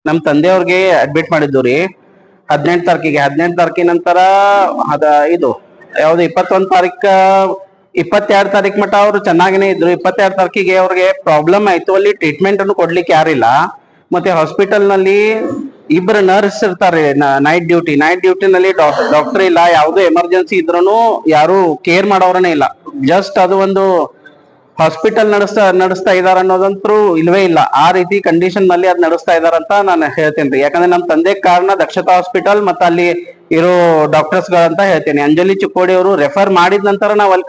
ನಮ್ ತಂದೆಯವ್ರಿಗೆ ಅಡ್ಮಿಟ್ ಮಾಡಿದ್ದು ರೀ 18 ತಾರೀಕಿಗೆ. 18 ತಾರೀಕಿನ ನಂತರ ಇದು ಯಾವ್ದು 21 ತಾರೀಕ 22 ತಾರೀಕ್ ಮಟ್ಟ ಅವ್ರು ಚೆನ್ನಾಗೇನೆ ಇದ್ರು. 22 ತಾರೀಕಿಗೆ ಅವ್ರಿಗೆ ಪ್ರಾಬ್ಲಮ್ ಆಯ್ತು. ಅಲ್ಲಿ ಟ್ರೀಟ್ಮೆಂಟ್ ಅನ್ನು ಕೊಡ್ಲಿಕ್ಕೆ ಯಾರಿಲ್ಲ. ಮತ್ತೆ ಹಾಸ್ಪಿಟಲ್ ನಲ್ಲಿ ಇಬ್ಬರು ನರ್ಸ್ ಇರ್ತಾರೆ ನೈಟ್ ಡ್ಯೂಟಿನಲ್ಲಿ ಡಾಕ್ಟರ್ ಇಲ್ಲ. ಯಾವ್ದು ಎಮರ್ಜೆನ್ಸಿ ಇದ್ರೂ ಯಾರು ಕೇರ್ ಮಾಡೋರನೇ ಇಲ್ಲ. ಜಸ್ಟ್ ಅದು ಒಂದು ಹಾಸ್ಪಿಟಲ್ ನಡೆಸ್ತಾ ಇದಾರ ಅನ್ನೋದಂತೂ ಇಲ್ವೇ ಇಲ್ಲ. ಆ ರೀತಿ ಕಂಡೀಷನ್ ನಲ್ಲಿ ಅದ್ ನಡೆಸ್ತಾ ಇದಾರಂತ ನಾನು ಹೇಳ್ತೇನೆ. ಯಾಕಂದ್ರೆ ನಮ್ ತಂದೆ ಕಾರಣ ದಕ್ಷತಾ ಹಾಸ್ಪಿಟಲ್ ಮತ್ತೆ ಅಲ್ಲಿ ಇರೋ ಡಾಕ್ಟರ್ಸ್ ಗಳಂತ ಹೇಳ್ತೇನೆ. ಅಂಜಲಿ ಚಿಕ್ಕೋಡಿ ಅವರು ರೆಫರ್ ಮಾಡಿದ ನಂತರ ನಾವ್ ಅಲ್ಲಿ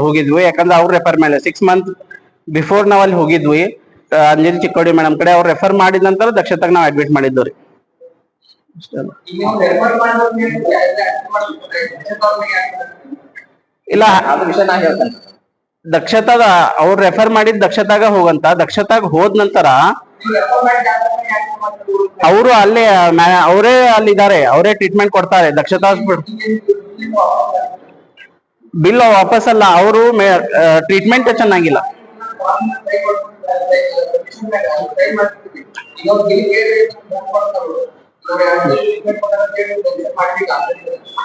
ಹೋಗಿದ್ವಿ. ಯಾಕಂದ್ರೆ ಅವ್ರು ರೆಫರ್ ಮೇಲೆ 6 ಮಂತ್ ಬಿಫೋರ್ ನಾವ್ ಅಲ್ಲಿ ಹೋಗಿದ್ವಿ. ಅಂಜಲಿ ಚಿಕ್ಕೋಡಿ ಮೇಡಮ್ ಕಡೆ ಅವ್ರು ರೆಫರ್ ಮಾಡಿದ ನಂತರ ದಕ್ಷತಾಗ ನಾವ್ ಅಡ್ಮಿಟ್ ಮಾಡಿದ್ವಿ ರೀ. ಇಲ್ಲ ದಕ್ಷತಾಗ ಅವ್ರು ರೆಫರ್ ಮಾಡಿದ್ ದಕ್ಷತಾಗ ಹೋಗಂತ. ದಕ್ಷತಾಗ ಹೋದ ನಂತರ ಅವರು ಅಲ್ಲೇ ಅವರೇ ಅಲ್ಲಿದ್ದಾರೆ, ಅವರೇ ಟ್ರೀಟ್ಮೆಂಟ್ ಕೊಡ್ತಾರೆ ದಕ್ಷತಾ ಹಾಸ್ಪಿಟಲ್. ಬಿಲ್ ವಾಪಸ್ ಅಲ್ಲ, ಅವರು ಟ್ರೀಟ್ಮೆಂಟ್ ಚೆನ್ನಾಗಿಲ್ಲ.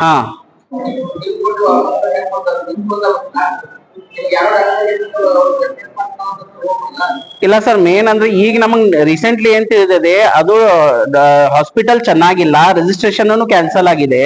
ಹಾ ಇಲ್ಲ ಸರ್, ಮೇನ್ ಅಂದ್ರೆ ಈಗ ನಮಗ್ ರೀಸೆಂಟ್ಲಿ ಏನ್ ತಿಳಿದಿದೆ, ಅದು ಹಾಸ್ಪಿಟಲ್ ಚೆನ್ನಾಗಿಲ್ಲ, ರಿಜಿಸ್ಟ್ರೇಷನ್ ಕ್ಯಾನ್ಸಲ್ ಆಗಿದೆ.